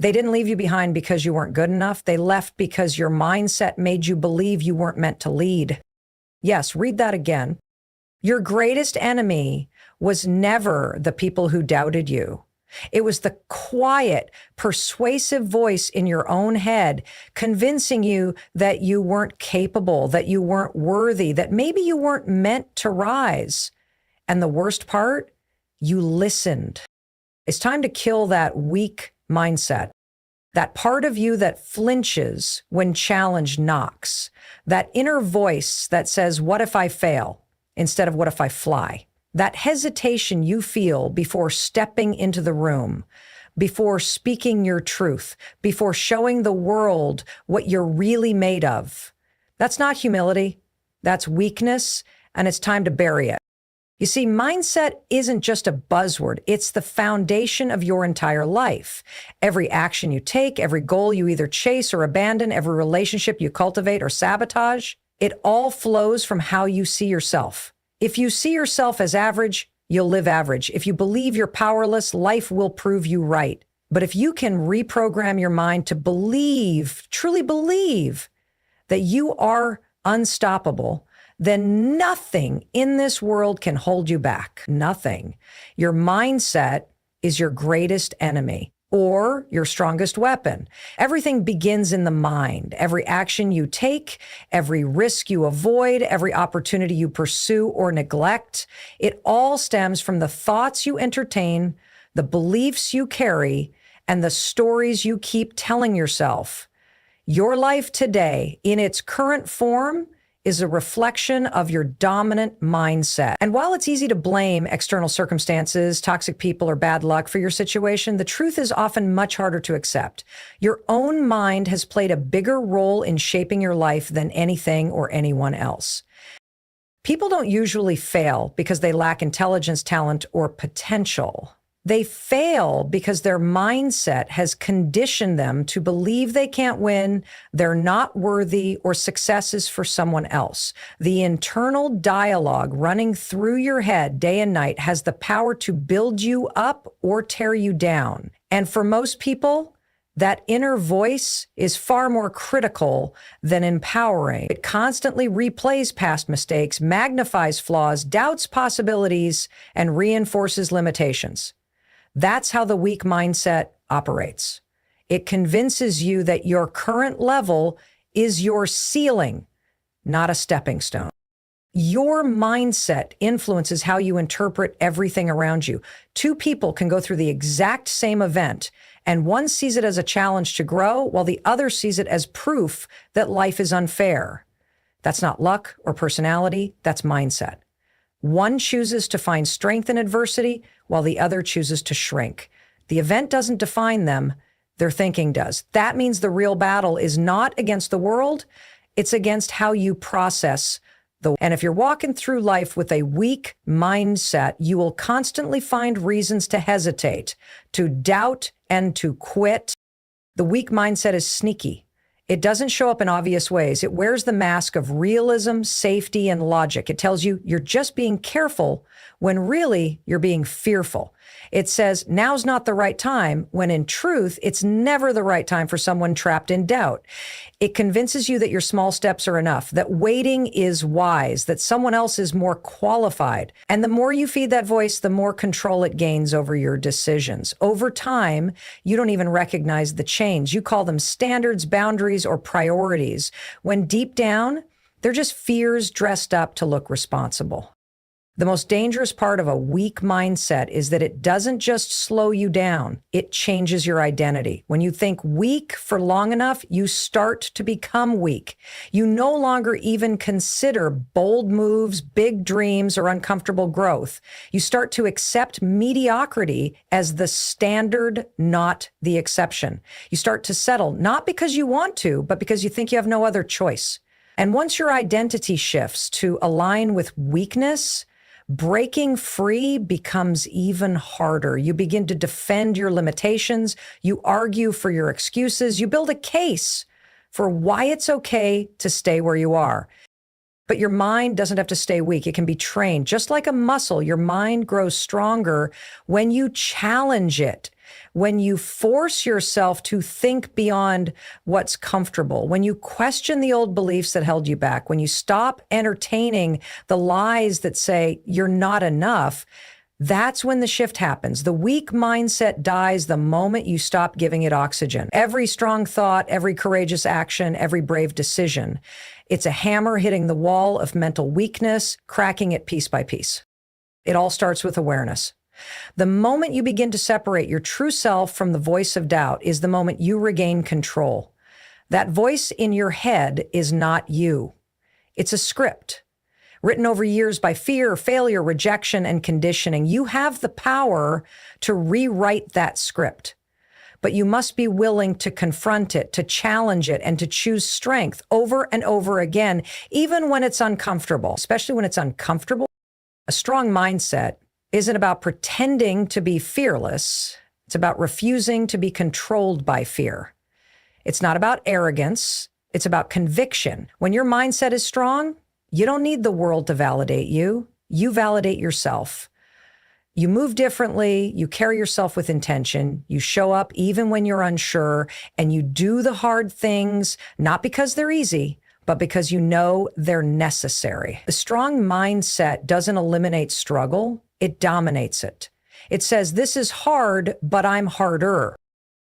They didn't leave you behind because you weren't good enough. They left because your mindset made you believe you weren't meant to lead. Yes, read that again. Your greatest enemy was never the people who doubted you. It was the quiet, persuasive voice in your own head convincing you that you weren't capable, that you weren't worthy, that maybe you weren't meant to rise. And the worst part, you listened. It's time to kill that weak mindset, that part of you that flinches when challenge knocks, that inner voice that says, what if I fail, instead of what if I fly? That hesitation you feel before stepping into the room, before speaking your truth, before showing the world what you're really made of. That's not humility. That's weakness, and it's time to bury it. You see, mindset isn't just a buzzword. It's the foundation of your entire life. Every action you take, every goal you either chase or abandon, every relationship you cultivate or sabotage, it all flows from how you see yourself. If you see yourself as average, you'll live average. If you believe you're powerless, life will prove you right. But if you can reprogram your mind to believe, truly believe, that you are unstoppable, then nothing in this world can hold you back. Nothing. Your mindset is your greatest enemy or your strongest weapon. Everything begins in the mind. Every action you take, every risk you avoid, every opportunity you pursue or neglect, it all stems from the thoughts you entertain, the beliefs you carry, and the stories you keep telling yourself. Your life today, in its current form, is a reflection of your dominant mindset. And while it's easy to blame external circumstances, toxic people, or bad luck for your situation, the truth is often much harder to accept. Your own mind has played a bigger role in shaping your life than anything or anyone else. People don't usually fail because they lack intelligence, talent, or potential. They fail because their mindset has conditioned them to believe they can't win, they're not worthy, or success is for someone else. The internal dialogue running through your head day and night has the power to build you up or tear you down. And for most people, that inner voice is far more critical than empowering. It constantly replays past mistakes, magnifies flaws, doubts possibilities, and reinforces limitations. That's how the weak mindset operates. It convinces you that your current level is your ceiling, not a stepping stone. Your mindset influences how you interpret everything around you. Two people can go through the exact same event, and one sees it as a challenge to grow, while the other sees it as proof that life is unfair. That's not luck or personality, that's mindset. One chooses to find strength in adversity, while the other chooses to shrink. The event doesn't define them, their thinking does. That means the real battle is not against the world, it's against how you process and if you're walking through life with a weak mindset, you will constantly find reasons to hesitate, to doubt, and to quit. The weak mindset is sneaky. It doesn't show up in obvious ways. It wears the mask of realism, safety, and logic. It tells you you're just being careful when really you're being fearful. It says now's not the right time, when in truth, it's never the right time for someone trapped in doubt. It convinces you that your small steps are enough, that waiting is wise, that someone else is more qualified. And the more you feed that voice, the more control it gains over your decisions. Over time, you don't even recognize the change. You call them standards, boundaries, or priorities, when deep down, they're just fears dressed up to look responsible. The most dangerous part of a weak mindset is that it doesn't just slow you down, it changes your identity. When you think weak for long enough, you start to become weak. You no longer even consider bold moves, big dreams, or uncomfortable growth. You start to accept mediocrity as the standard, not the exception. You start to settle, not because you want to, but because you think you have no other choice. And once your identity shifts to align with weakness, breaking free becomes even harder. You begin to defend your limitations. You argue for your excuses. You build a case for why it's okay to stay where you are. But your mind doesn't have to stay weak. It can be trained. Just like a muscle, your mind grows stronger when you challenge it. When you force yourself to think beyond what's comfortable, when you question the old beliefs that held you back, when you stop entertaining the lies that say you're not enough, that's when the shift happens. The weak mindset dies the moment you stop giving it oxygen. Every strong thought, every courageous action, every brave decision, it's a hammer hitting the wall of mental weakness, cracking it piece by piece. It all starts with awareness. The moment you begin to separate your true self from the voice of doubt is the moment you regain control. That voice in your head is not you. It's a script written over years by fear, failure, rejection, and conditioning. You have the power to rewrite that script, but you must be willing to confront it, to challenge it, and to choose strength over and over again, even when it's uncomfortable, especially when it's uncomfortable. A strong mindset isn't about pretending to be fearless. It's about refusing to be controlled by fear. It's not about arrogance. It's about conviction. When your mindset is strong, you don't need the world to validate you. You validate yourself. You move differently. You carry yourself with intention. You show up even when you're unsure, and you do the hard things, not because they're easy, but because you know they're necessary. The strong mindset doesn't eliminate struggle. It dominates it. It says, this is hard, but I'm harder.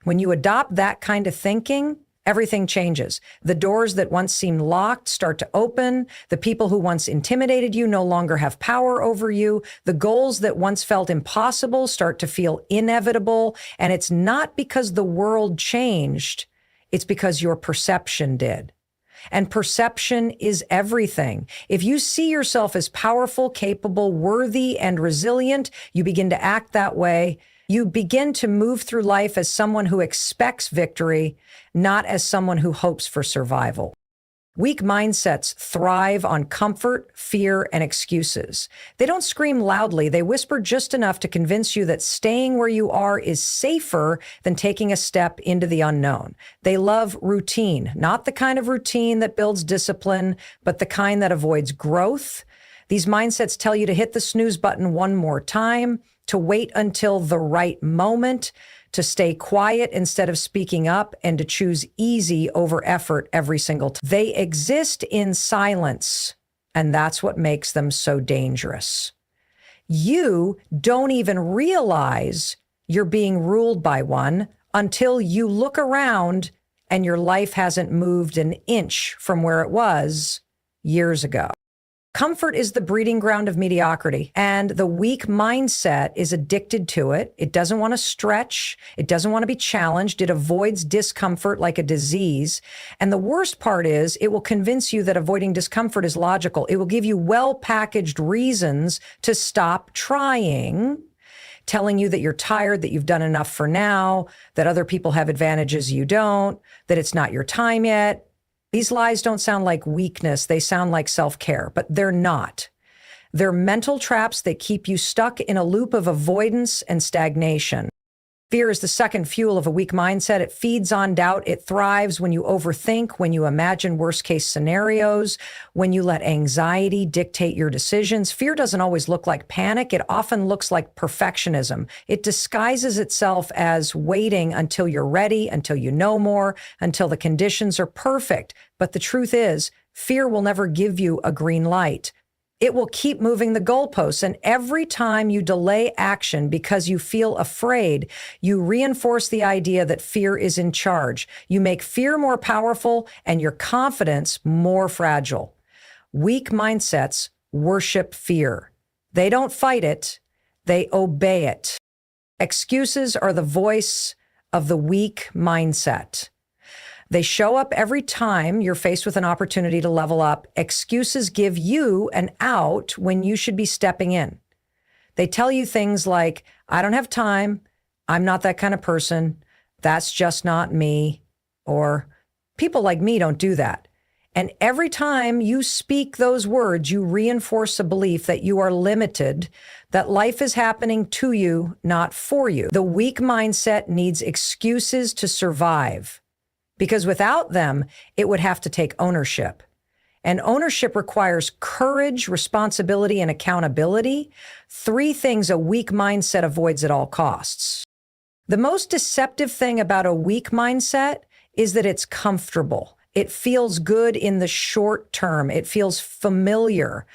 When you adopt that kind of thinking, everything changes. The doors that once seemed locked start to open. The people who once intimidated you no longer have power over you. The goals that once felt impossible start to feel inevitable. And it's not because the world changed. It's because your perception did. And perception is everything. If you see yourself as powerful, capable, worthy, and resilient, you begin to act that way. You begin to move through life as someone who expects victory, not as someone who hopes for survival. Weak mindsets thrive on comfort, fear, and excuses. They don't scream loudly. They whisper just enough to convince you that staying where you are is safer than taking a step into the unknown. They love routine, not the kind of routine that builds discipline, but the kind that avoids growth. These mindsets tell you to hit the snooze button one more time, to wait until the right moment, to stay quiet instead of speaking up, and to choose easy over effort every single time. They exist in silence, and that's what makes them so dangerous. You don't even realize you're being ruled by one until you look around and your life hasn't moved an inch from where it was years ago. Comfort is the breeding ground of mediocrity, and the weak mindset is addicted to it. It doesn't want to stretch. It doesn't want to be challenged. It avoids discomfort like a disease. And the worst part is it will convince you that avoiding discomfort is logical. It will give you well-packaged reasons to stop trying, telling you that you're tired, that you've done enough for now, that other people have advantages you don't, that it's not your time yet. These lies don't sound like weakness. They sound like self-care, but they're not. They're mental traps that keep you stuck in a loop of avoidance and stagnation. Fear is the second fuel of a weak mindset. It feeds on doubt. It thrives when you overthink, when you imagine worst-case scenarios, when you let anxiety dictate your decisions. Fear doesn't always look like panic. It often looks like perfectionism. It disguises itself as waiting until you're ready, until you know more, until the conditions are perfect. But the truth is, fear will never give you a green light. It will keep moving the goalposts, and every time you delay action because you feel afraid, you reinforce the idea that fear is in charge. You make fear more powerful and your confidence more fragile. Weak mindsets worship fear. They don't fight it, they obey it. Excuses are the voice of the weak mindset. They show up every time you're faced with an opportunity to level up. Excuses give you an out when you should be stepping in. They tell you things like, I don't have time, I'm not that kind of person, that's just not me, or people like me don't do that. And every time you speak those words, you reinforce a belief that you are limited, that life is happening to you, not for you. The weak mindset needs excuses to survive, because without them, it would have to take ownership. And ownership requires courage, responsibility, and accountability. 3 things a weak mindset avoids at all costs. The most deceptive thing about a weak mindset is that it's comfortable. It feels good in the short term. It feels familiar.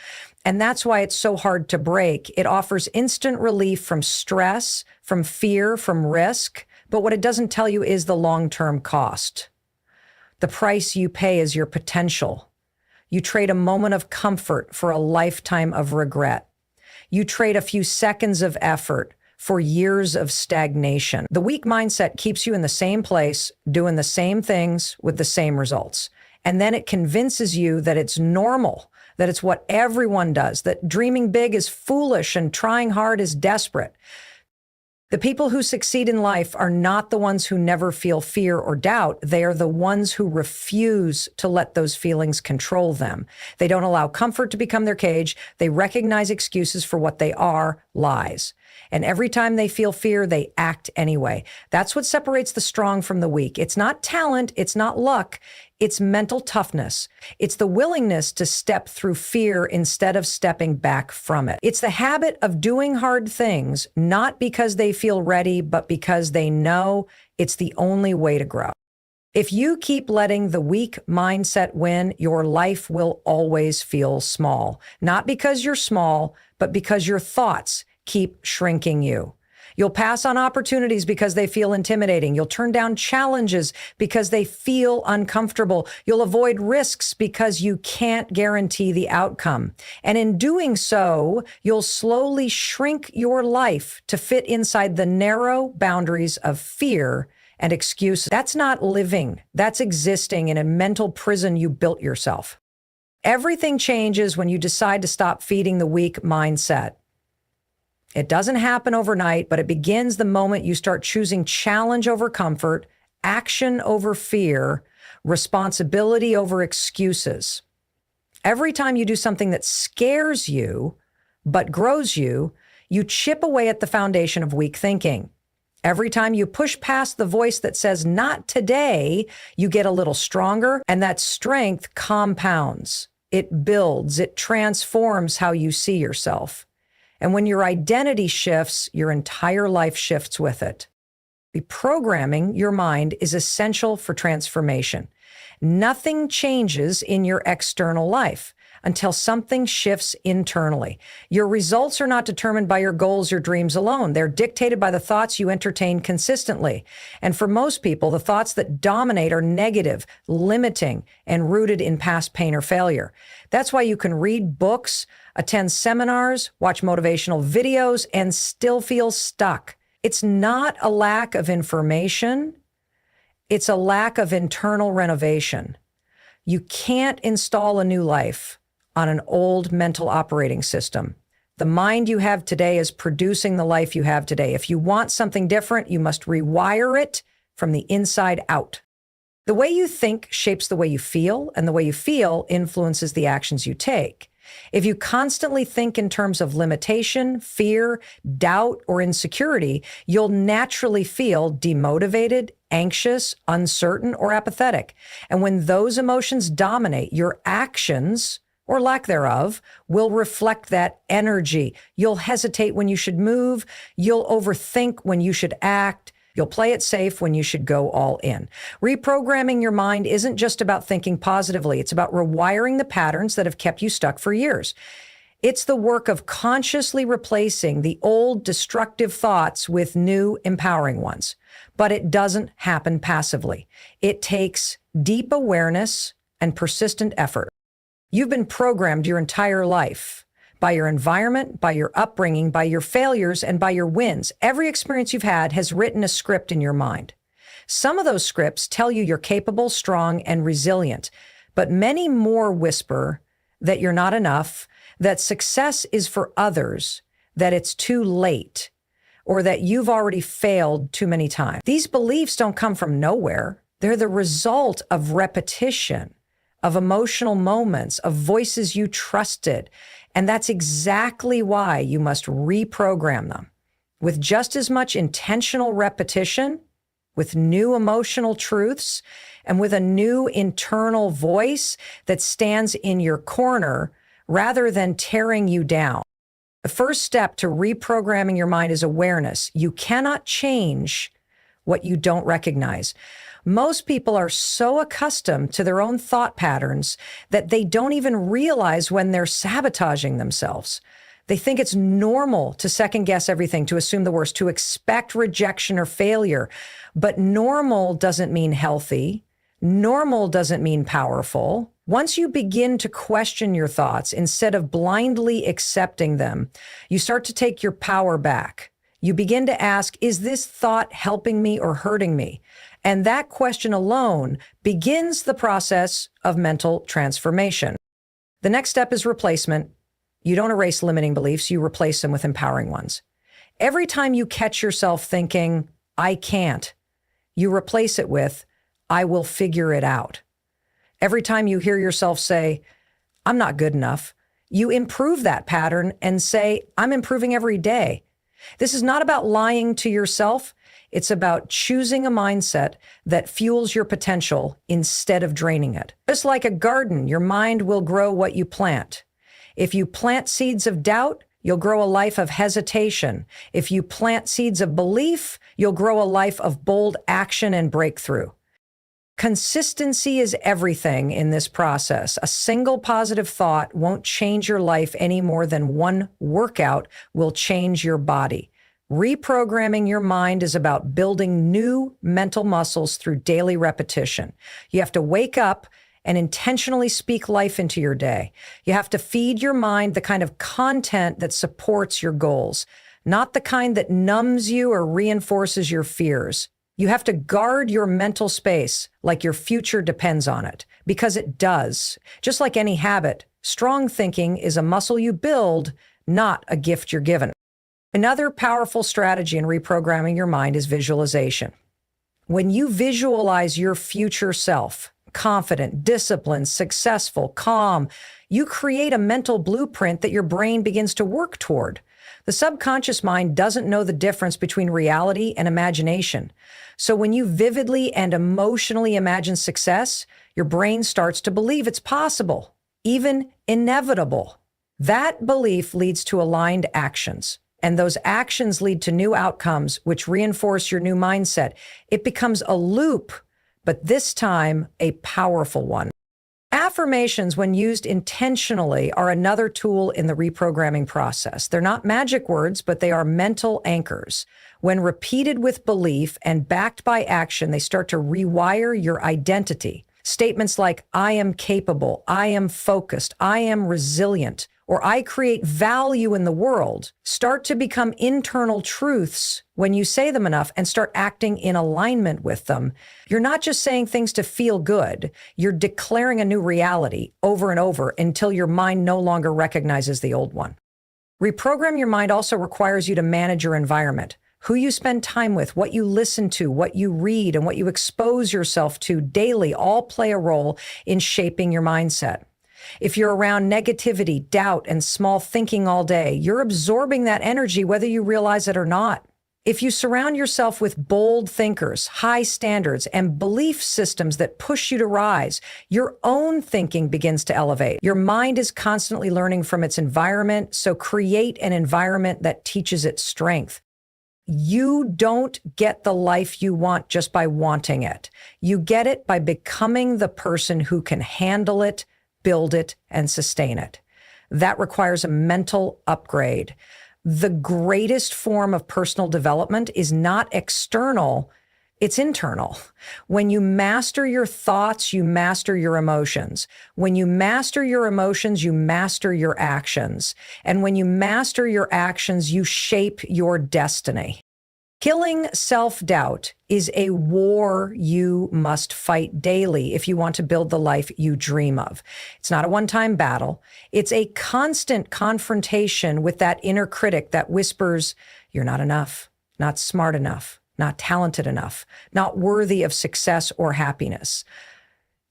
And that's why it's so hard to break. It offers instant relief from stress, from fear, from risk. But what it doesn't tell you is the long-term cost. The price you pay is your potential. You trade a moment of comfort for a lifetime of regret. You trade a few seconds of effort for years of stagnation. The weak mindset keeps you in the same place, doing the same things with the same results. And then it convinces you that it's normal, that it's what everyone does, that dreaming big is foolish and trying hard is desperate. The people who succeed in life are not the ones who never feel fear or doubt. They are the ones who refuse to let those feelings control them. They don't allow comfort to become their cage. They recognize excuses for what they are, lies. And every time they feel fear, they act anyway. That's what separates the strong from the weak. It's not talent. It's not luck. It's mental toughness. It's the willingness to step through fear instead of stepping back from it. It's the habit of doing hard things, not because they feel ready, but because they know it's the only way to grow. If you keep letting the weak mindset win, your life will always feel small. Not because you're small, but because your thoughts keep shrinking you. You'll pass on opportunities because they feel intimidating. You'll turn down challenges because they feel uncomfortable. You'll avoid risks because you can't guarantee the outcome. And in doing so, you'll slowly shrink your life to fit inside the narrow boundaries of fear and excuses. That's not living. That's existing in a mental prison you built yourself. Everything changes when you decide to stop feeding the weak mindset. It doesn't happen overnight, but it begins the moment you start choosing challenge over comfort, action over fear, responsibility over excuses. Every time you do something that scares you, but grows you, you chip away at the foundation of weak thinking. Every time you push past the voice that says, not today, you get a little stronger, and that strength compounds. It builds, it transforms how you see yourself. And when your identity shifts, your entire life shifts with it. Reprogramming your mind is essential for transformation. Nothing changes in your external life until something shifts internally. Your results are not determined by your goals or dreams alone. They're dictated by the thoughts you entertain consistently. And for most people, the thoughts that dominate are negative, limiting, and rooted in past pain or failure. That's why you can read books, attend seminars, watch motivational videos, and still feel stuck. It's not a lack of information. It's a lack of internal renovation. You can't install a new life on an old mental operating system. The mind you have today is producing the life you have today. If you want something different, you must rewire it from the inside out. The way you think shapes the way you feel, and the way you feel influences the actions you take. If you constantly think in terms of limitation, fear, doubt, or insecurity, you'll naturally feel demotivated, anxious, uncertain, or apathetic. And when those emotions dominate, your actions, or lack thereof, will reflect that energy. You'll hesitate when you should move. You'll overthink when you should act. You'll play it safe when you should go all in. Reprogramming your mind isn't just about thinking positively. It's about rewiring the patterns that have kept you stuck for years. It's the work of consciously replacing the old destructive thoughts with new empowering ones. But it doesn't happen passively. It takes deep awareness and persistent effort. You've been programmed your entire life by your environment, by your upbringing, by your failures, and by your wins. Every experience you've had has written a script in your mind. Some of those scripts tell you you're capable, strong, and resilient, but many more whisper that you're not enough, that success is for others, that it's too late, or that you've already failed too many times. These beliefs don't come from nowhere. They're the result of repetition, of emotional moments, of voices you trusted. And that's exactly why you must reprogram them. With just as much intentional repetition, with new emotional truths, and with a new internal voice that stands in your corner rather than tearing you down. The first step to reprogramming your mind is awareness. You cannot change what you don't recognize. Most people are so accustomed to their own thought patterns that they don't even realize when they're sabotaging themselves. They think it's normal to second guess everything, to assume the worst, to expect rejection or failure. But normal doesn't mean healthy. Normal doesn't mean powerful. Once you begin to question your thoughts instead of blindly accepting them, you start to take your power back. You begin to ask, is this thought helping me or hurting me? And that question alone begins the process of mental transformation. The next step is replacement. You don't erase limiting beliefs, you replace them with empowering ones. Every time you catch yourself thinking, I can't, you replace it with, I will figure it out. Every time you hear yourself say, I'm not good enough, you improve that pattern and say, I'm improving every day. This is not about lying to yourself. It's about choosing a mindset that fuels your potential instead of draining it. Just like a garden, your mind will grow what you plant. If you plant seeds of doubt, you'll grow a life of hesitation. If you plant seeds of belief, you'll grow a life of bold action and breakthrough. Consistency is everything in this process. A single positive thought won't change your life any more than one workout will change your body. Reprogramming your mind is about building new mental muscles through daily repetition. You have to wake up and intentionally speak life into your day. You have to feed your mind the kind of content that supports your goals, not the kind that numbs you or reinforces your fears. You have to guard your mental space like your future depends on it, because it does. Just like any habit, strong thinking is a muscle you build, not a gift you're given. Another powerful strategy in reprogramming your mind is visualization. When you visualize your future self, confident, disciplined, successful, calm, you create a mental blueprint that your brain begins to work toward. The subconscious mind doesn't know the difference between reality and imagination. So when you vividly and emotionally imagine success, your brain starts to believe it's possible, even inevitable. That belief leads to aligned actions. And those actions lead to new outcomes, which reinforce your new mindset. It becomes a loop, but this time a powerful one. Affirmations, when used intentionally, are another tool in the reprogramming process. They're not magic words, but they are mental anchors. When repeated with belief and backed by action, they start to rewire your identity. Statements like, I am capable, I am focused, I am resilient, or I create value in the world, start to become internal truths when you say them enough and start acting in alignment with them. You're not just saying things to feel good. You're declaring a new reality over and over until your mind no longer recognizes the old one. Reprogram your mind also requires you to manage your environment. Who you spend time with, what you listen to, what you read, and what you expose yourself to daily all play a role in shaping your mindset. If you're around negativity, doubt, and small thinking all day, you're absorbing that energy whether you realize it or not. If you surround yourself with bold thinkers, high standards, and belief systems that push you to rise, your own thinking begins to elevate. Your mind is constantly learning from its environment, so create an environment that teaches it strength. You don't get the life you want just by wanting it. You get it by becoming the person who can handle it, build it, and sustain it. That requires a mental upgrade. The greatest form of personal development is not external, it's internal. When you master your thoughts, you master your emotions. When you master your emotions, you master your actions. And when you master your actions, you shape your destiny. Killing self-doubt is a war you must fight daily if you want to build the life you dream of. It's not a one-time battle. It's a constant confrontation with that inner critic that whispers, you're not enough, not smart enough, not talented enough, not worthy of success or happiness.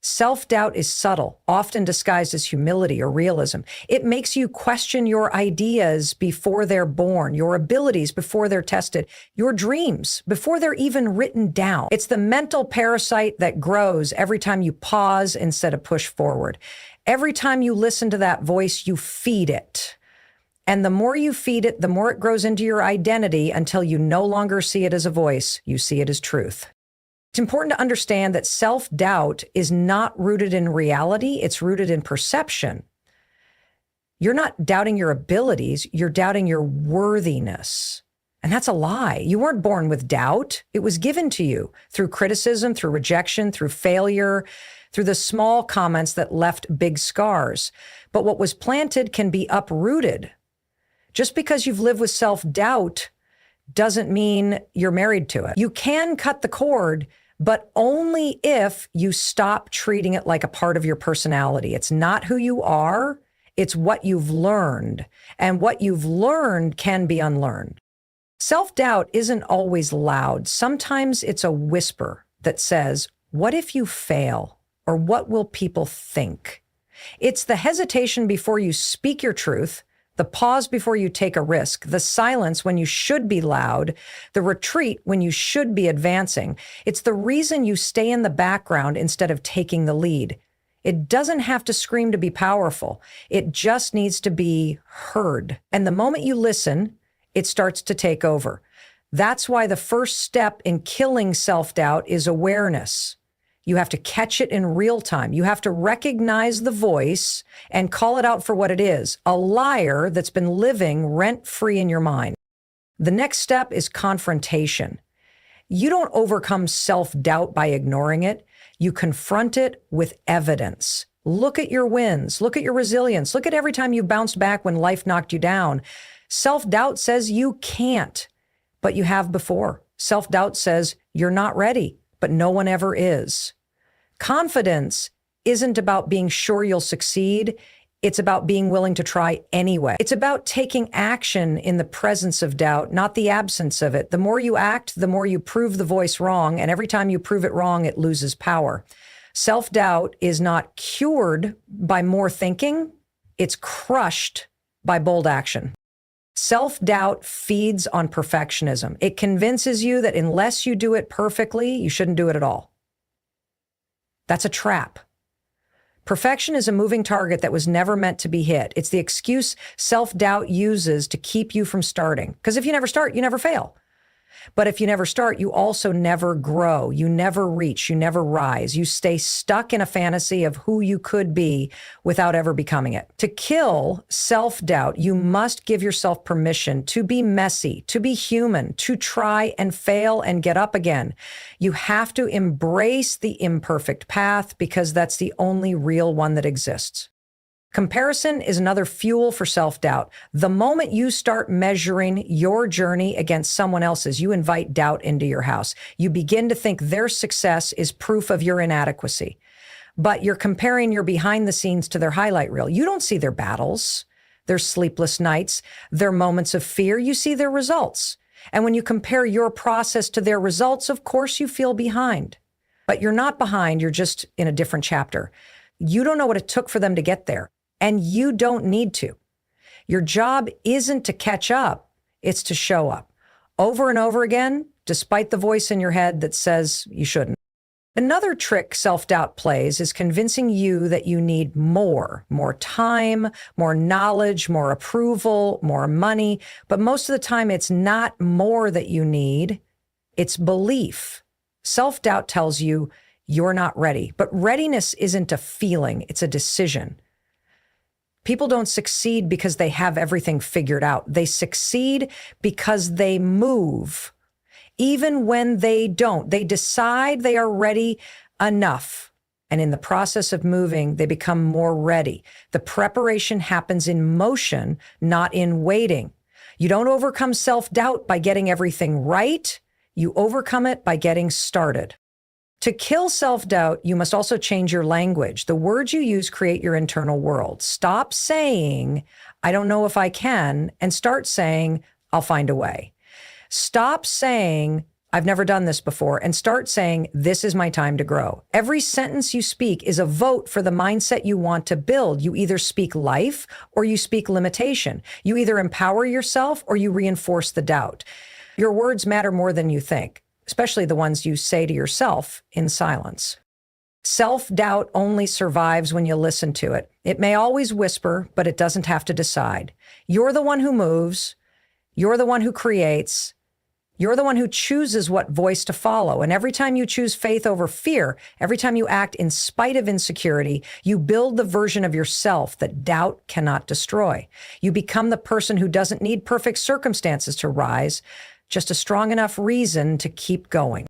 Self-doubt is subtle, often disguised as humility or realism. It makes you question your ideas before they're born, your abilities before they're tested, your dreams before they're even written down. It's the mental parasite that grows every time you pause instead of push forward. Every time you listen to that voice, you feed it. And the more you feed it, the more it grows into your identity until you no longer see it as a voice, you see it as truth. It's important to understand that self-doubt is not rooted in reality, it's rooted in perception. You're not doubting your abilities, you're doubting your worthiness. And that's a lie. You weren't born with doubt. It was given to you through criticism, through rejection, through failure, through the small comments that left big scars. But what was planted can be uprooted. Just because you've lived with self-doubt doesn't mean you're married to it. You can cut the cord, but only if you stop treating it like a part of your personality. It's not who you are, it's what you've learned. And what you've learned can be unlearned. Self-doubt isn't always loud. Sometimes it's a whisper that says, what if you fail? Or what will people think? It's the hesitation before you speak your truth, the pause before you take a risk, the silence when you should be loud, the retreat when you should be advancing. It's the reason you stay in the background instead of taking the lead. It doesn't have to scream to be powerful. It just needs to be heard. And the moment you listen, it starts to take over. That's why the first step in killing self-doubt is awareness. You have to catch it in real time. You have to recognize the voice and call it out for what it is, a liar that's been living rent-free in your mind. The next step is confrontation. You don't overcome self-doubt by ignoring it. You confront it with evidence. Look at your wins. Look at your resilience. Look at every time you bounced back when life knocked you down. Self-doubt says you can't, but you have before. Self-doubt says you're not ready, but no one ever is. Confidence isn't about being sure you'll succeed. It's about being willing to try anyway. It's about taking action in the presence of doubt, not the absence of it. The more you act, the more you prove the voice wrong, and every time you prove it wrong, it loses power. Self-doubt is not cured by more thinking. It's crushed by bold action. Self-doubt feeds on perfectionism. It convinces you that unless you do it perfectly, you shouldn't do it at all. That's a trap. Perfection is a moving target that was never meant to be hit. It's the excuse self-doubt uses to keep you from starting. Because if you never start, you never fail. But if you never start, you also never grow. You never reach. You never rise. You stay stuck in a fantasy of who you could be without ever becoming it. To kill self-doubt, you must give yourself permission to be messy, to be human, to try and fail and get up again. You have to embrace the imperfect path because that's the only real one that exists. Comparison is another fuel for self-doubt. The moment you start measuring your journey against someone else's, you invite doubt into your house. You begin to think their success is proof of your inadequacy. But you're comparing your behind the scenes to their highlight reel. You don't see their battles, their sleepless nights, their moments of fear. You see their results. And when you compare your process to their results, of course you feel behind. But you're not behind, you're just in a different chapter. You don't know what it took for them to get there. And you don't need to. Your job isn't to catch up, it's to show up. Over and over again, despite the voice in your head that says you shouldn't. Another trick self-doubt plays is convincing you that you need more time, more knowledge, more approval, more money. But most of the time, it's not more that you need, it's belief. Self-doubt tells you you're not ready. But readiness isn't a feeling, it's a decision. People don't succeed because they have everything figured out. They succeed because they move. Even when they don't, they decide they are ready enough. And in the process of moving, they become more ready. The preparation happens in motion, not in waiting. You don't overcome self-doubt by getting everything right. You overcome it by getting started. To kill self-doubt, you must also change your language. The words you use create your internal world. Stop saying, I don't know if I can, and start saying, I'll find a way. Stop saying, I've never done this before, and start saying, this is my time to grow. Every sentence you speak is a vote for the mindset you want to build. You either speak life or you speak limitation. You either empower yourself or you reinforce the doubt. Your words matter more than you think, especially the ones you say to yourself in silence. Self-doubt only survives when you listen to it. It may always whisper, but it doesn't have to decide. You're the one who moves. You're the one who creates. You're the one who chooses what voice to follow. And every time you choose faith over fear, every time you act in spite of insecurity, you build the version of yourself that doubt cannot destroy. You become the person who doesn't need perfect circumstances to rise, just a strong enough reason to keep going.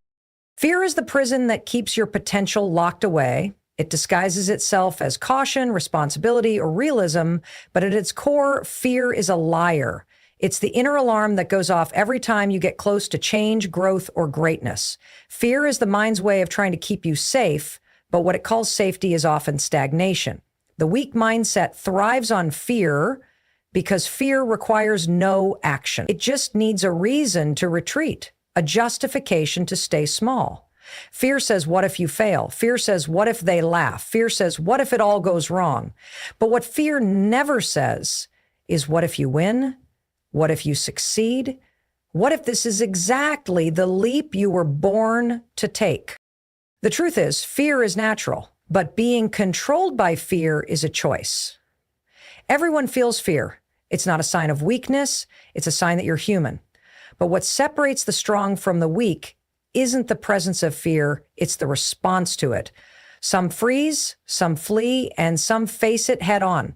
Fear is the prison that keeps your potential locked away. It disguises itself as caution, responsibility, or realism, but at its core, fear is a liar. It's the inner alarm that goes off every time you get close to change, growth, or greatness. Fear is the mind's way of trying to keep you safe, but what it calls safety is often stagnation. The weak mindset thrives on fear because fear requires no action. It just needs a reason to retreat, a justification to stay small. Fear says, what if you fail? Fear says, what if they laugh? Fear says, what if it all goes wrong? But what fear never says is, what if you win? What if you succeed? What if this is exactly the leap you were born to take? The truth is, fear is natural, but being controlled by fear is a choice. Everyone feels fear. It's not a sign of weakness. It's a sign that you're human. But what separates the strong from the weak isn't the presence of fear, it's the response to it. Some freeze, some flee, and some face it head on.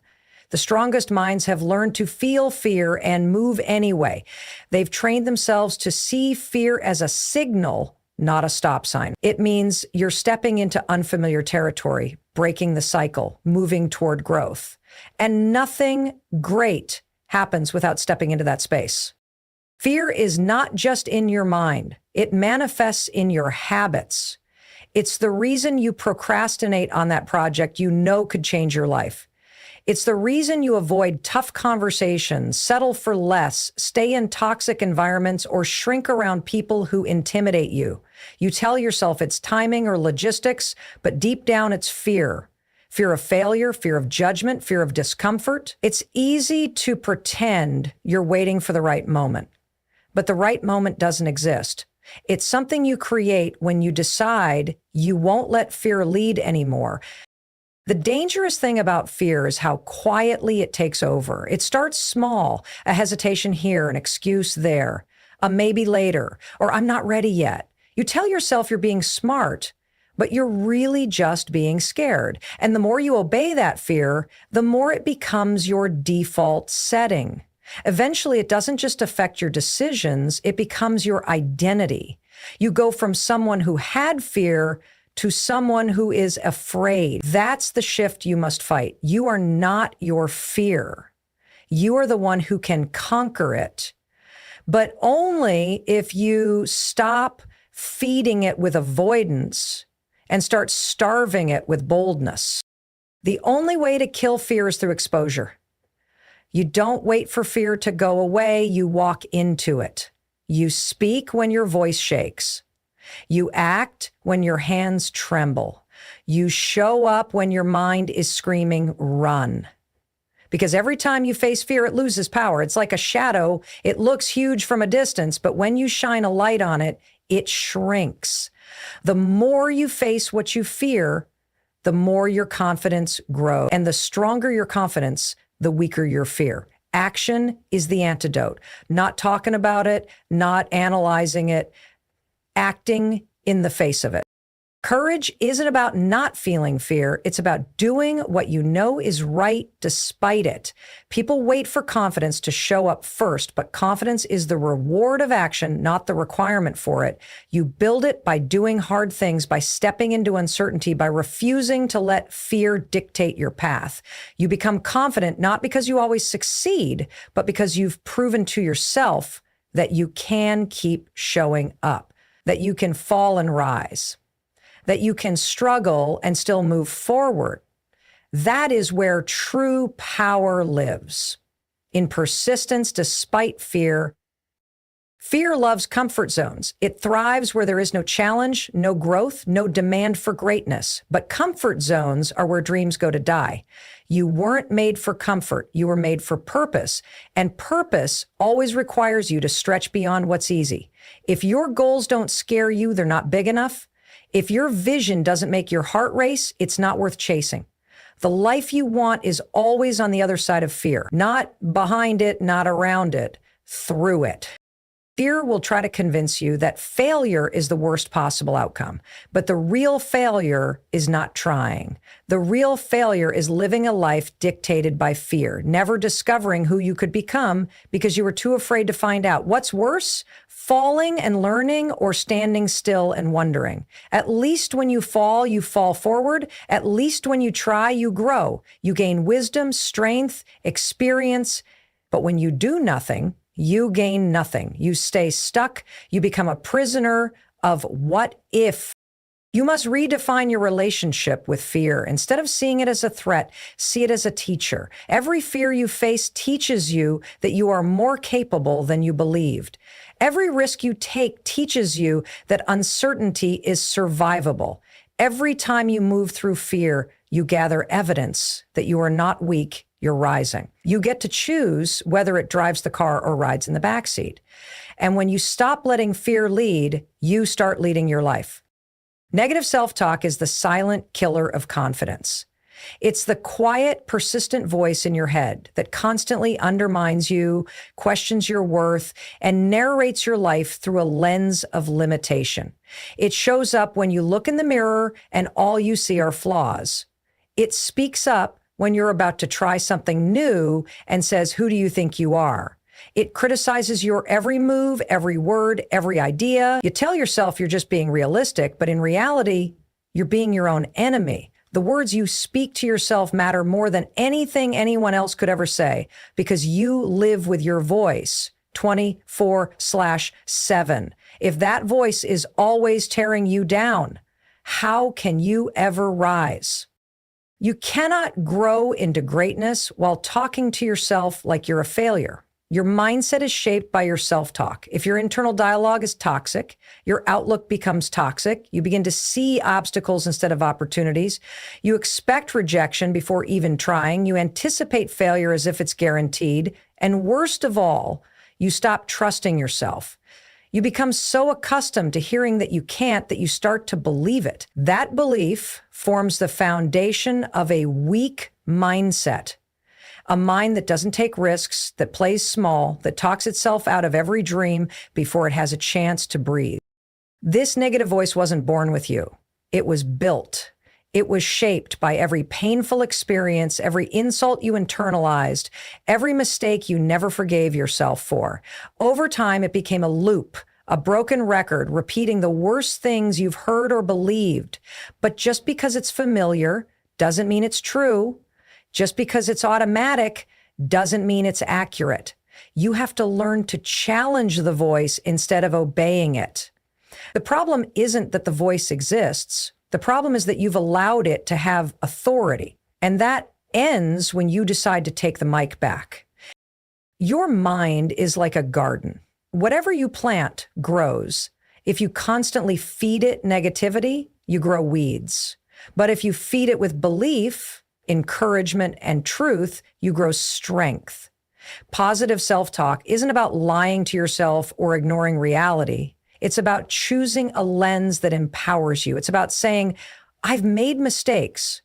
The strongest minds have learned to feel fear and move anyway. They've trained themselves to see fear as a signal, not a stop sign. It means you're stepping into unfamiliar territory, breaking the cycle, moving toward growth. And nothing great happens without stepping into that space. Fear is not just in your mind. It manifests in your habits. It's the reason you procrastinate on that project you know could change your life. It's the reason you avoid tough conversations, settle for less, stay in toxic environments, or shrink around people who intimidate you. You tell yourself it's timing or logistics, but deep down it's fear. Fear of failure, fear of judgment, fear of discomfort. It's easy to pretend you're waiting for the right moment, but the right moment doesn't exist. It's something you create when you decide you won't let fear lead anymore. The dangerous thing about fear is how quietly it takes over. It starts small, a hesitation here, an excuse there, a maybe later, or I'm not ready yet. You tell yourself you're being smart, but you're really just being scared. And the more you obey that fear, the more it becomes your default setting. Eventually, it doesn't just affect your decisions, it becomes your identity. You go from someone who had fear to someone who is afraid. That's the shift you must fight. You are not your fear. You are the one who can conquer it, but only if you stop feeding it with avoidance and start starving it with boldness. The only way to kill fear is through exposure. You don't wait for fear to go away, you walk into it. You speak when your voice shakes. You act when your hands tremble. You show up when your mind is screaming, run. Because every time you face fear, it loses power. It's like a shadow. It looks huge from a distance, but when you shine a light on it, it shrinks. The more you face what you fear, the more your confidence grows. And the stronger your confidence, the weaker your fear. Action is the antidote. Not talking about it, not analyzing it, acting in the face of it. Courage isn't about not feeling fear. It's about doing what you know is right despite it. People wait for confidence to show up first, but confidence is the reward of action, not the requirement for it. You build it by doing hard things, by stepping into uncertainty, by refusing to let fear dictate your path. You become confident not because you always succeed, but because you've proven to yourself that you can keep showing up, that you can fall and rise, that you can struggle and still move forward. That is where true power lives, in persistence despite fear. Fear loves comfort zones. It thrives where there is no challenge, no growth, no demand for greatness. But comfort zones are where dreams go to die. You weren't made for comfort. You were made for purpose. And purpose always requires you to stretch beyond what's easy. If your goals don't scare you, they're not big enough. If your vision doesn't make your heart race, it's not worth chasing. The life you want is always on the other side of fear, not behind it, not around it, through it. Fear will try to convince you that failure is the worst possible outcome, but the real failure is not trying. The real failure is living a life dictated by fear, never discovering who you could become because you were too afraid to find out. What's worse, falling and learning or standing still and wondering? At least when you fall forward. At least when you try, you grow. You gain wisdom, strength, experience. But when you do nothing, you gain nothing. You stay stuck. You become a prisoner of what if. You must redefine your relationship with fear. Instead of seeing it as a threat, see it as a teacher. Every fear you face teaches you that you are more capable than you believed. Every risk you take teaches you that uncertainty is survivable. Every time you move through fear, you gather evidence that you are not weak, you're rising. You get to choose whether it drives the car or rides in the backseat. And when you stop letting fear lead, you start leading your life. Negative self-talk is the silent killer of confidence. It's the quiet, persistent voice in your head that constantly undermines you, questions your worth, and narrates your life through a lens of limitation. It shows up when you look in the mirror and all you see are flaws. It speaks up when you're about to try something new and says, "Who do you think you are?" It criticizes your every move, every word, every idea. You tell yourself you're just being realistic, but in reality, you're being your own enemy. The words you speak to yourself matter more than anything anyone else could ever say because you live with your voice 24/7. If that voice is always tearing you down, how can you ever rise? You cannot grow into greatness while talking to yourself like you're a failure. Your mindset is shaped by your self-talk. If your internal dialogue is toxic, your outlook becomes toxic. You begin to see obstacles instead of opportunities. You expect rejection before even trying. You anticipate failure as if it's guaranteed. And worst of all, you stop trusting yourself. You become so accustomed to hearing that you can't that you start to believe it. That belief forms the foundation of a weak mindset. A mind that doesn't take risks, that plays small, that talks itself out of every dream before it has a chance to breathe. This negative voice wasn't born with you. It was built. It was shaped by every painful experience, every insult you internalized, every mistake you never forgave yourself for. Over time, it became a loop, a broken record, repeating the worst things you've heard or believed. But just because it's familiar doesn't mean it's true. Just because it's automatic doesn't mean it's accurate. You have to learn to challenge the voice instead of obeying it. The problem isn't that the voice exists. The problem is that you've allowed it to have authority. And that ends when you decide to take the mic back. Your mind is like a garden. Whatever you plant grows. If you constantly feed it negativity, you grow weeds. But if you feed it with belief, encouragement, and truth, you grow strength. Positive self-talk isn't about lying to yourself or ignoring reality. It's about choosing a lens that empowers you. It's about saying, I've made mistakes,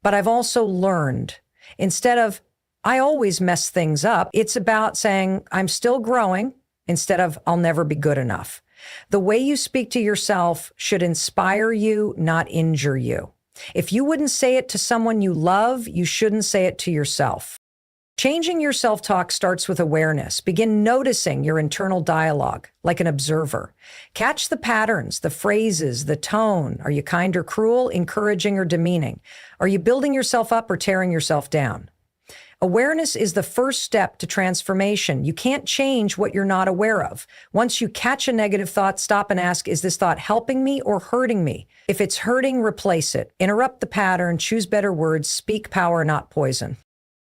but I've also learned. Instead of, I always mess things up, it's about saying, I'm still growing, instead of, I'll never be good enough. The way you speak to yourself should inspire you, not injure you. If you wouldn't say it to someone you love, you shouldn't say it to yourself. Changing your self-talk starts with awareness. Begin noticing your internal dialogue like an observer. Catch the patterns, the phrases, the tone. Are you kind or cruel, encouraging or demeaning? Are you building yourself up or tearing yourself down? Awareness is the first step to transformation. You can't change what you're not aware of. Once you catch a negative thought, stop and ask, is this thought helping me or hurting me? If it's hurting, replace it. Interrupt the pattern, choose better words, speak power, not poison.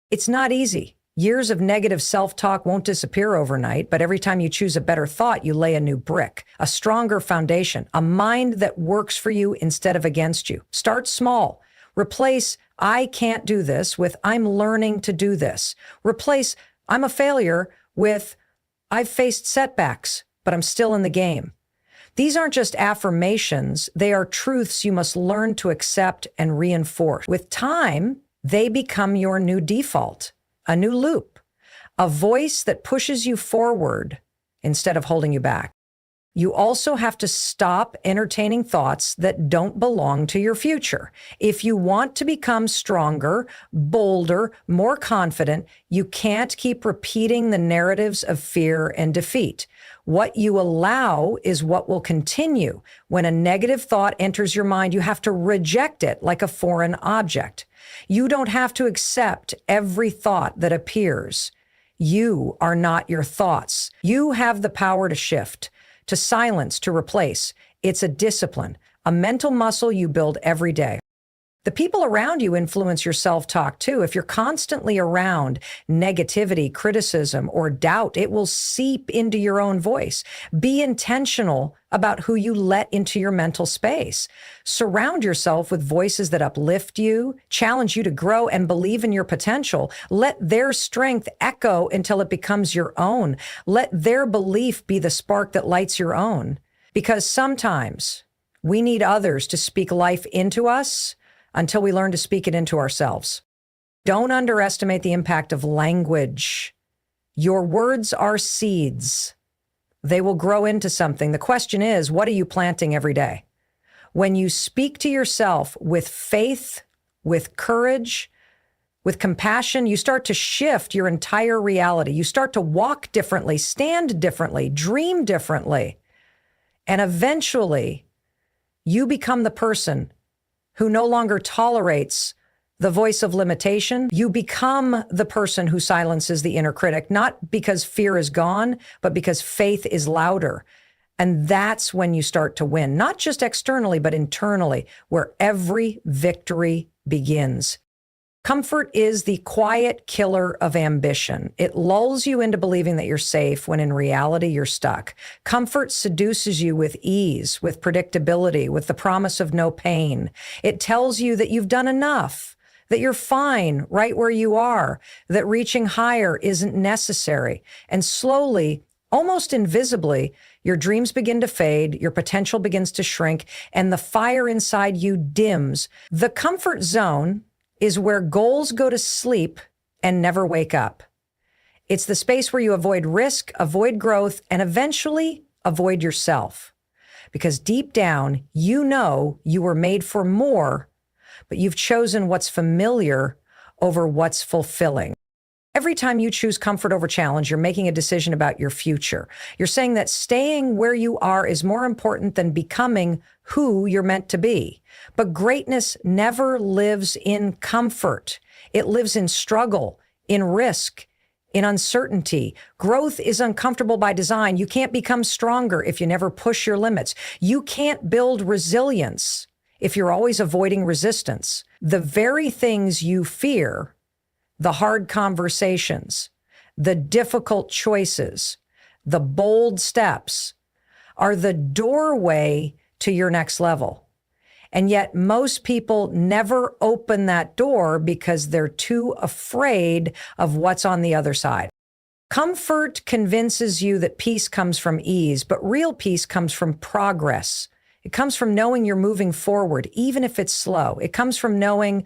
It's not easy. Years of negative self-talk won't disappear overnight, but every time you choose a better thought, you lay a new brick, a stronger foundation, a mind that works for you instead of against you. Start small. Replace, I can't do this with, I'm learning to do this. Replace, I'm a failure with, I've faced setbacks, but I'm still in the game. These aren't just affirmations, they are truths you must learn to accept and reinforce. With time, they become your new default, a new loop, a voice that pushes you forward instead of holding you back. You also have to stop entertaining thoughts that don't belong to your future. If you want to become stronger, bolder, more confident, you can't keep repeating the narratives of fear and defeat. What you allow is what will continue. When a negative thought enters your mind, you have to reject it like a foreign object. You don't have to accept every thought that appears. You are not your thoughts. You have the power to shift, to silence, to replace. It's a discipline, a mental muscle you build every day. The people around you influence your self-talk too. If you're constantly around negativity, criticism, or doubt, it will seep into your own voice. Be intentional about who you let into your mental space. Surround yourself with voices that uplift you, challenge you to grow, and believe in your potential. Let their strength echo until it becomes your own. Let their belief be the spark that lights your own. Because sometimes we need others to speak life into us until we learn to speak it into ourselves. Don't underestimate the impact of language. Your words are seeds. They will grow into something. The question is, what are you planting every day? When you speak to yourself with faith, with courage, with compassion, you start to shift your entire reality. You start to walk differently, stand differently, dream differently. And eventually, you become the person who no longer tolerates the voice of limitation. You become the person who silences the inner critic, not because fear is gone, but because faith is louder. And that's when you start to win, not just externally, but internally, where every victory begins. Comfort is the quiet killer of ambition. It lulls you into believing that you're safe when in reality you're stuck. Comfort seduces you with ease, with predictability, with the promise of no pain. It tells you that you've done enough, that you're fine right where you are, that reaching higher isn't necessary. And slowly, almost invisibly, your dreams begin to fade, your potential begins to shrink, and the fire inside you dims. The comfort zone is where goals go to sleep and never wake up. It's the space where you avoid risk, avoid growth, and eventually avoid yourself. Because deep down, you know you were made for more, but you've chosen what's familiar over what's fulfilling. Every time you choose comfort over challenge, you're making a decision about your future. You're saying that staying where you are is more important than becoming who you're meant to be. But greatness never lives in comfort. It lives in struggle, in risk, in uncertainty. Growth is uncomfortable by design. You can't become stronger if you never push your limits. You can't build resilience if you're always avoiding resistance. The very things you fear, the hard conversations, the difficult choices, the bold steps, are the doorway to your next level. And yet most people never open that door because they're too afraid of what's on the other side. Comfort convinces you that peace comes from ease, but real peace comes from progress. It comes from knowing you're moving forward, even if it's slow. It comes from knowing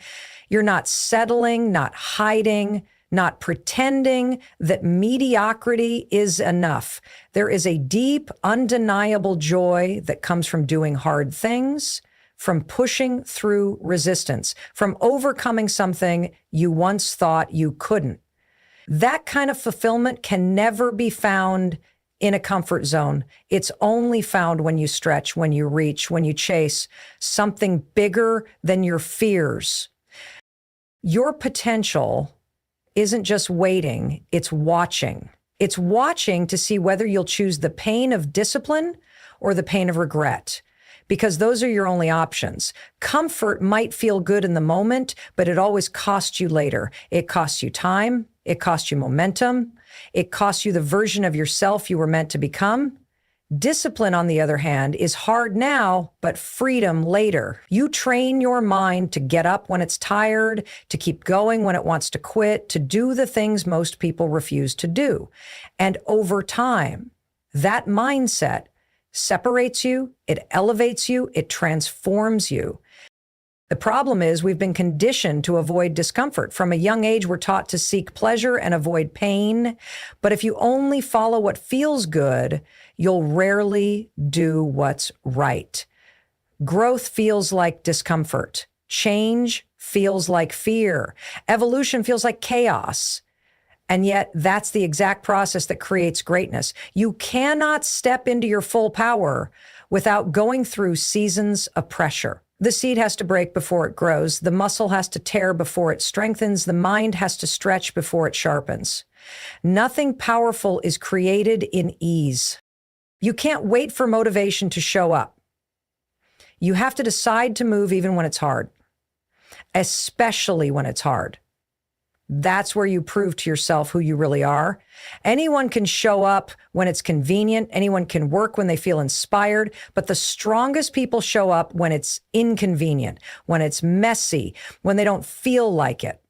you're not settling, not hiding, not pretending that mediocrity is enough. There is a deep, undeniable joy that comes from doing hard things, from pushing through resistance, from overcoming something you once thought you couldn't. That kind of fulfillment can never be found in a comfort zone. It's only found when you stretch, when you reach, when you chase something bigger than your fears. Your potential isn't just waiting, it's watching. It's watching to see whether you'll choose the pain of discipline or the pain of regret, because those are your only options. Comfort might feel good in the moment, but it always costs you later. It costs you time, it costs you momentum, it costs you the version of yourself you were meant to become. Discipline, on the other hand, is hard now, but freedom later. You train your mind to get up when it's tired, to keep going when it wants to quit, to do the things most people refuse to do. And over time, that mindset separates you, it elevates you, it transforms you. The problem is we've been conditioned to avoid discomfort. From a young age, we're taught to seek pleasure and avoid pain. But if you only follow what feels good, you'll rarely do what's right. Growth feels like discomfort. Change feels like fear. Evolution feels like chaos. And yet that's the exact process that creates greatness. You cannot step into your full power without going through seasons of pressure. The seed has to break before it grows. The muscle has to tear before it strengthens. The mind has to stretch before it sharpens. Nothing powerful is created in ease. You can't wait for motivation to show up. You have to decide to move even when it's hard, especially when it's hard. That's where you prove to yourself who you really are. Anyone can show up when it's convenient. Anyone can work when they feel inspired. But the strongest people show up when it's inconvenient, when it's messy, when they don't feel like it.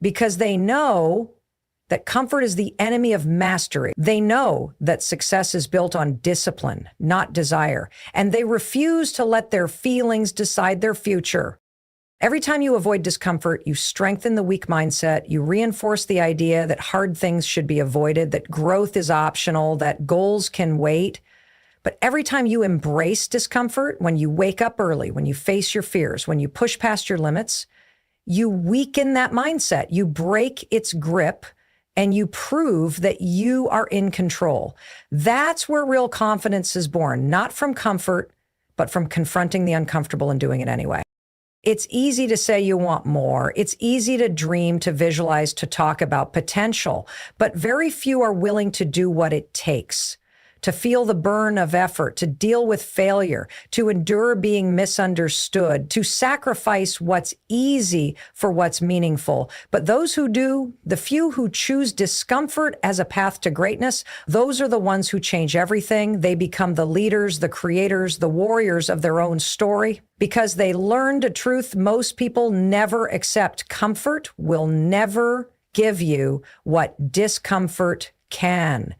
Because they know that comfort is the enemy of mastery. They know that success is built on discipline, not desire. And they refuse to let their feelings decide their future. Every time you avoid discomfort, you strengthen the weak mindset, you reinforce the idea that hard things should be avoided, that growth is optional, that goals can wait. But every time you embrace discomfort, when you wake up early, when you face your fears, when you push past your limits, you weaken that mindset, you break its grip, and you prove that you are in control. That's where real confidence is born, not from comfort, but from confronting the uncomfortable and doing it anyway. It's easy to say you want more. It's easy to dream, to visualize, to talk about potential, but very few are willing to do what it takes, to feel the burn of effort, to deal with failure, to endure being misunderstood, to sacrifice what's easy for what's meaningful. But those who do, the few who choose discomfort as a path to greatness, those are the ones who change everything. They become the leaders, the creators, the warriors of their own story. Because they learned a truth most people never accept. Comfort will never give you what discomfort can.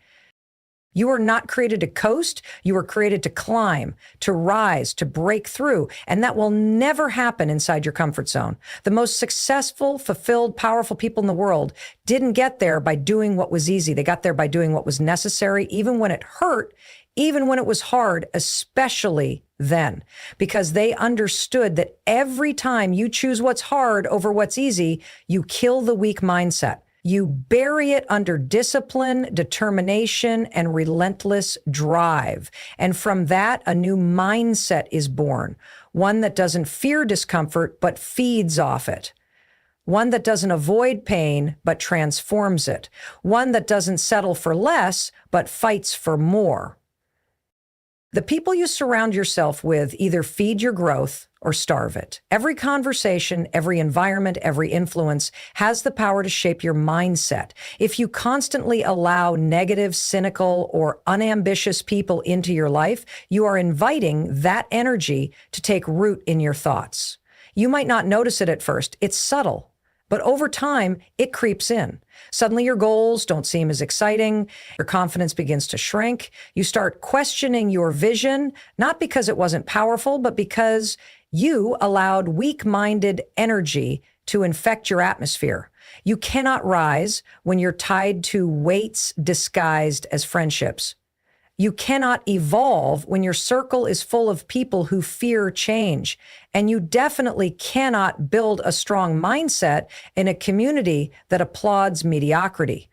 You are not created to coast. You were created to climb, to rise, to break through. And that will never happen inside your comfort zone. The most successful, fulfilled, powerful people in the world didn't get there by doing what was easy. They got there by doing what was necessary, even when it hurt, even when it was hard, especially then, because they understood that every time you choose what's hard over what's easy, you kill the weak mindset. You bury it under discipline, determination, and relentless drive. And from that, a new mindset is born, one that doesn't fear discomfort, but feeds off it. One that doesn't avoid pain, but transforms it. One that doesn't settle for less, but fights for more. The people you surround yourself with either feed your growth or starve it. Every conversation, every environment, every influence has the power to shape your mindset. If you constantly allow negative, cynical, or unambitious people into your life, you are inviting that energy to take root in your thoughts. You might not notice it at first. It's subtle. But over time, it creeps in. Suddenly your goals don't seem as exciting. Your confidence begins to shrink. You start questioning your vision, not because it wasn't powerful, but because you allowed weak-minded energy to infect your atmosphere. You cannot rise when you're tied to weights disguised as friendships. You cannot evolve when your circle is full of people who fear change. And you definitely cannot build a strong mindset in a community that applauds mediocrity.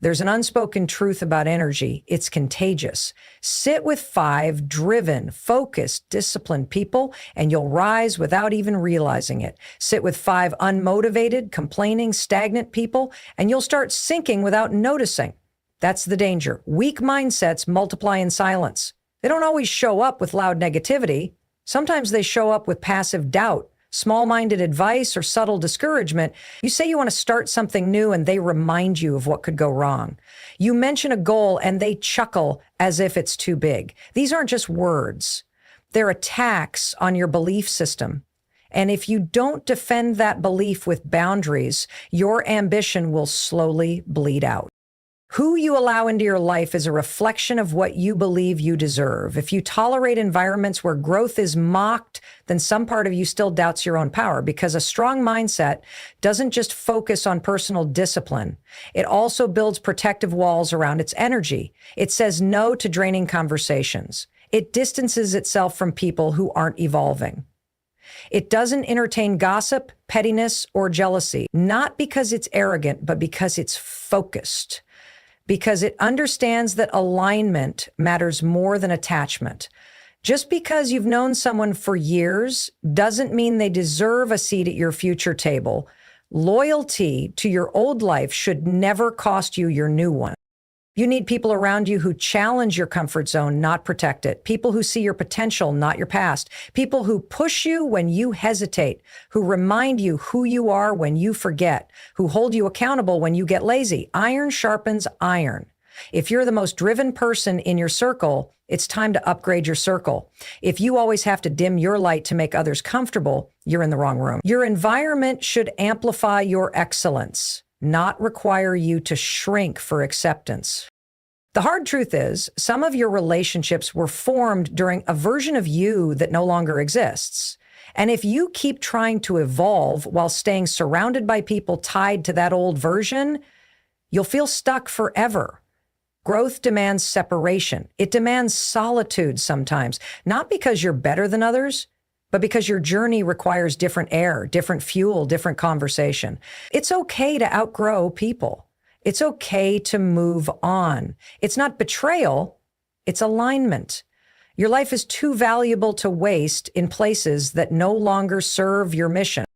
There's an unspoken truth about energy. It's contagious. Sit with 5 driven, focused, disciplined people, and you'll rise without even realizing it. Sit with 5 unmotivated, complaining, stagnant people, and you'll start sinking without noticing. That's the danger. Weak mindsets multiply in silence. They don't always show up with loud negativity. Sometimes they show up with passive doubt, small-minded advice, or subtle discouragement. You say you want to start something new and they remind you of what could go wrong. You mention a goal and they chuckle as if it's too big. These aren't just words. They're attacks on your belief system. And if you don't defend that belief with boundaries, your ambition will slowly bleed out. Who you allow into your life is a reflection of what you believe you deserve. If you tolerate environments where growth is mocked, then some part of you still doubts your own power, because a strong mindset doesn't just focus on personal discipline. It also builds protective walls around its energy. It says no to draining conversations. It distances itself from people who aren't evolving. It doesn't entertain gossip, pettiness, or jealousy, not because it's arrogant, but because it's focused. Because it understands that alignment matters more than attachment. Just because you've known someone for years doesn't mean they deserve a seat at your future table. Loyalty to your old life should never cost you your new one. You need people around you who challenge your comfort zone, not protect it. People who see your potential, not your past. People who push you when you hesitate, who remind you who you are when you forget, who hold you accountable when you get lazy. Iron sharpens iron. If you're the most driven person in your circle, it's time to upgrade your circle. If you always have to dim your light to make others comfortable, you're in the wrong room. Your environment should amplify your excellence, not require you to shrink for acceptance. The hard truth is, some of your relationships were formed during a version of you that no longer exists. And if you keep trying to evolve while staying surrounded by people tied to that old version, you'll feel stuck forever. Growth demands separation. It demands solitude sometimes, not because you're better than others, but because your journey requires different air, different fuel, different conversation. It's okay to outgrow people. It's okay to move on. It's not betrayal, it's alignment. Your life is too valuable to waste in places that no longer serve your mission.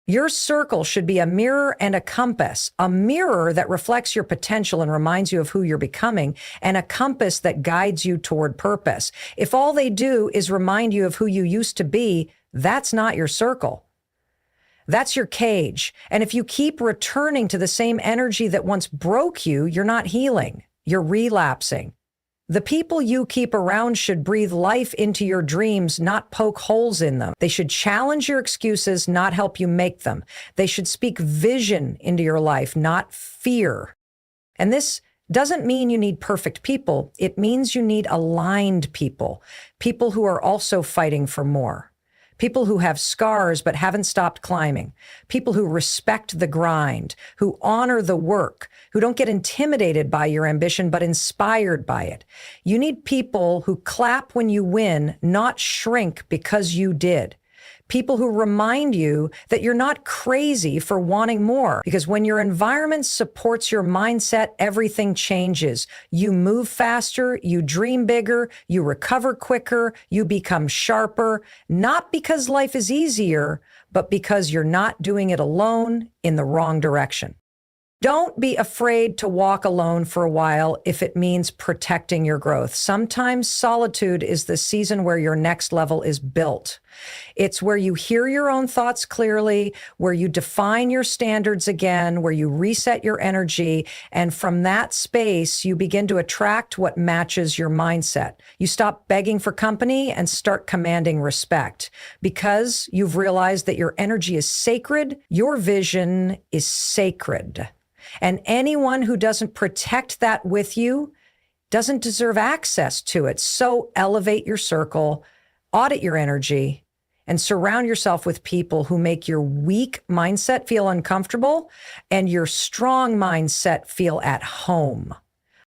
Your circle should be a mirror and a compass, a mirror that reflects your potential and reminds you of who you're becoming, and a compass that guides you toward purpose. If all they do is remind you of who you used to be, that's not your circle. That's your cage. And if you keep returning to the same energy that once broke you, you're not healing. You're relapsing. The people you keep around should breathe life into your dreams, not poke holes in them. They should challenge your excuses, not help you make them. They should speak vision into your life, not fear. And this doesn't mean you need perfect people. It means you need aligned people, people who are also fighting for more. People who have scars but haven't stopped climbing. People who respect the grind, who honor the work, who don't get intimidated by your ambition but inspired by it. You need people who clap when you win, not shrink because you did. People who remind you that you're not crazy for wanting more. Because when your environment supports your mindset, everything changes. You move faster, you dream bigger, you recover quicker, you become sharper, not because life is easier, but because you're not doing it alone in the wrong direction. Don't be afraid to walk alone for a while if it means protecting your growth. Sometimes solitude is the season where your next level is built. It's where you hear your own thoughts clearly, where you define your standards again, where you reset your energy, and from that space, you begin to attract what matches your mindset. You stop begging for company and start commanding respect. Because you've realized that your energy is sacred, your vision is sacred. And anyone who doesn't protect that with you doesn't deserve access to it. So elevate your circle, audit your energy, and surround yourself with people who make your weak mindset feel uncomfortable and your strong mindset feel at home.